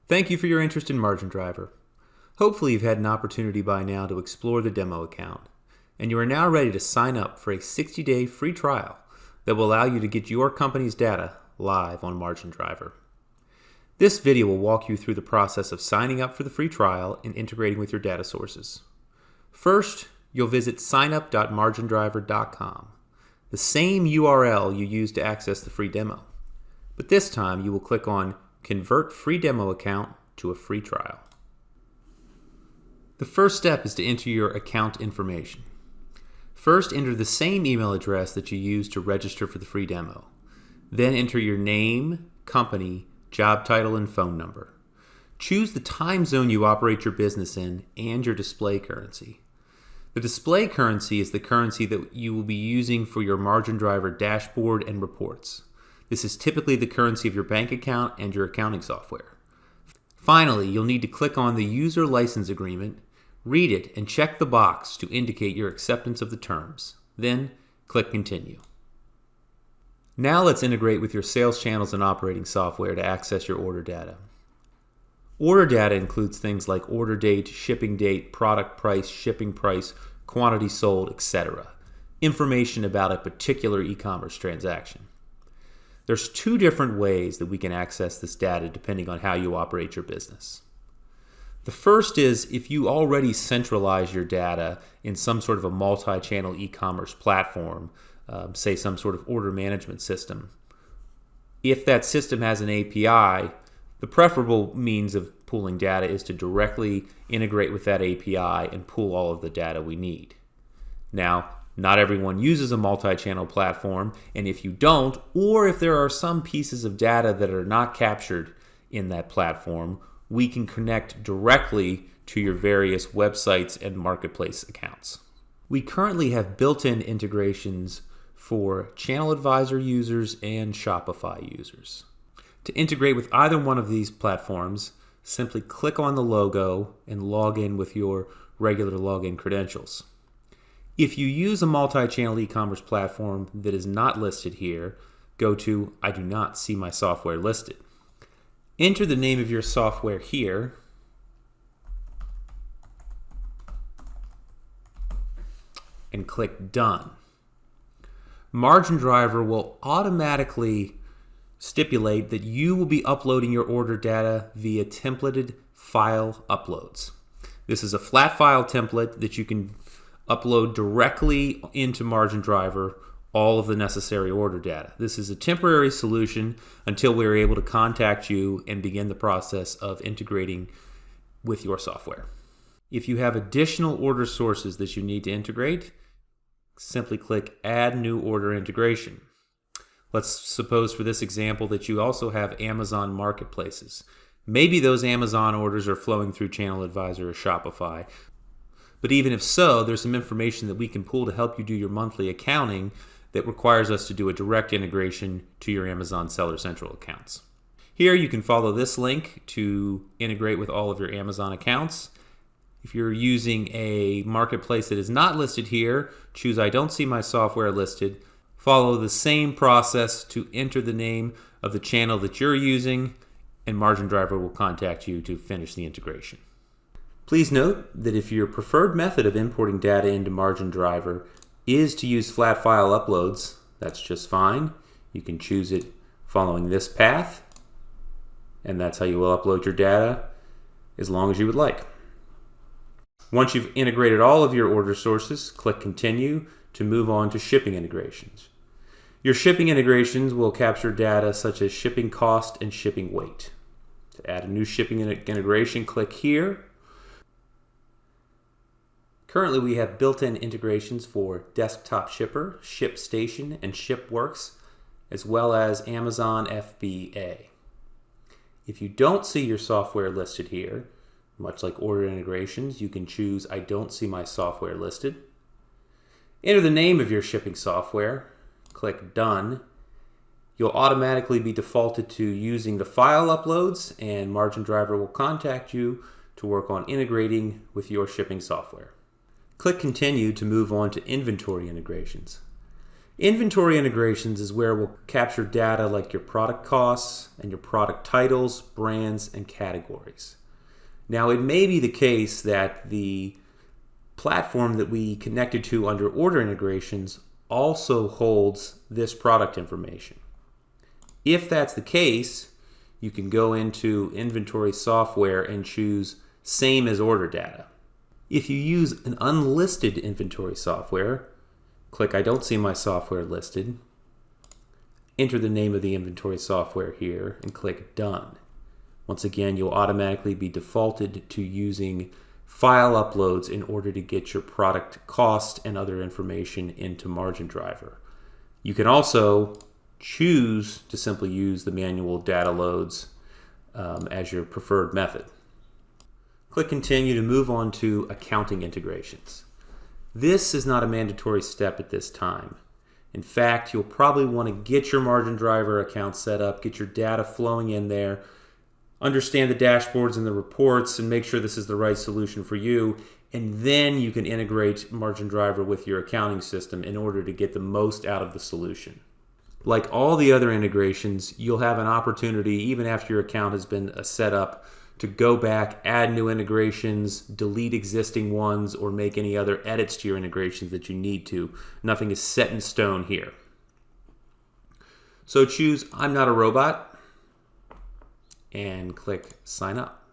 Thank you for your interest in MarginDriver. Hopefully you've had an opportunity by now to explore the demo account, and you are now ready to sign up for a 60-day free trial that will allow you to get your company's data live on MarginDriver. This video will walk you through the process of signing up for the free trial and integrating with your data sources. First, you'll visit signup.margindriver.com, the same URL you used to access the free demo. But this time you will click on Convert Free Demo Account to a Free Trial. The first step is to enter your account information. First, enter the same email address that you used to register for the free demo. Then enter your name, company, job title, and phone number. Choose the time zone you operate your business in and your display currency. The display currency is the currency that you will be using for your MarginDriver dashboard and reports. This is typically the currency of your bank account and your accounting software. Finally, you'll need to click on the User License Agreement, read it, and check the box to indicate your acceptance of the terms. Then, click Continue. Now let's integrate with your sales channels and operating software to access your order data. Order data includes things like order date, shipping date, product price, shipping price, quantity sold, etc. Information about a particular e-commerce transaction. There's two different ways that we can access this data depending on how you operate your business. The first is if you already centralize your data in some sort of a multi-channel e-commerce platform, say some sort of order management system. If that system has an API, the preferable means of pulling data is to directly integrate with that API and pull all of the data we need. Now, not everyone uses a multi-channel platform, and if you don't, or if there are some pieces of data that are not captured in that platform, we can connect directly to your various websites and marketplace accounts. We currently have built-in integrations for Channel Advisor users and Shopify users. To integrate with either one of these platforms, simply click on the logo and log in with your regular login credentials. If you use a multi-channel e-commerce platform that is not listed here, go to I do not see my software listed. Enter the name of your software here and click Done. MarginDriver will automatically stipulate that you will be uploading your order data via templated file uploads. This is a flat file template that you can upload directly into MarginDriver all of the necessary order data. This is a temporary solution until we are able to contact you and begin the process of integrating with your software. If you have additional order sources that you need to integrate, simply click Add New Order Integration. Let's suppose for this example that you also have Amazon marketplaces. Maybe those Amazon orders are flowing through Channel Advisor or Shopify. But even if so, there's some information that we can pull to help you do your monthly accounting that requires us to do a direct integration to your Amazon Seller Central accounts. Here you can follow this link to integrate with all of your Amazon accounts. If you're using a marketplace that is not listed here, choose I don't see my software listed. Follow the same process to enter the name of the channel that you're using, and MarginDriver will contact you to finish the integration. Please note that if your preferred method of importing data into MarginDriver is to use flat file uploads, that's just fine. You can choose it following this path, and that's how you will upload your data as long as you would like. Once you've integrated all of your order sources, click Continue to move on to shipping integrations. Your shipping integrations will capture data such as shipping cost and shipping weight. To add a new shipping integration, click here. Currently, we have built-in integrations for Desktop Shipper, ShipStation, and ShipWorks, as well as Amazon FBA. If you don't see your software listed here, much like order integrations, you can choose I don't see my software listed. Enter the name of your shipping software, click Done. You'll automatically be defaulted to using the file uploads, and MarginDriver will contact you to work on integrating with your shipping software. Click Continue to move on to inventory integrations. Inventory integrations is where we'll capture data like your product costs and your product titles, brands, and categories. Now, it may be the case that the platform that we connected to under order integrations also holds this product information. If that's the case, you can go into inventory software and choose same as order data. If you use an unlisted inventory software, click I don't see my software listed, enter the name of the inventory software here, and click Done. Once again, you'll automatically be defaulted to using file uploads in order to get your product cost and other information into MarginDriver. You can also choose to simply use the manual data loads as your preferred method. Click Continue to move on to accounting integrations. This is not a mandatory step at this time. In fact, you'll probably want to get your MarginDriver account set up, get your data flowing in there, understand the dashboards and the reports, and make sure this is the right solution for you. And then you can integrate MarginDriver with your accounting system in order to get the most out of the solution. Like all the other integrations, you'll have an opportunity, even after your account has been set up, to go back, add new integrations, delete existing ones, or make any other edits to your integrations that you need to. Nothing is set in stone here. So choose I'm not a robot and click Sign Up.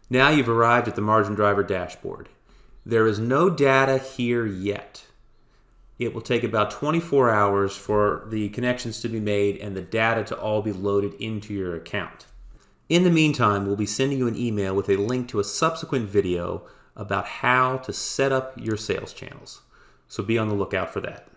Now you've arrived at the MarginDriver dashboard. There is no data here yet. It will take about 24 hours for the connections to be made and the data to all be loaded into your account. In the meantime, we'll be sending you an email with a link to a subsequent video about how to set up your sales channels. So be on the lookout for that.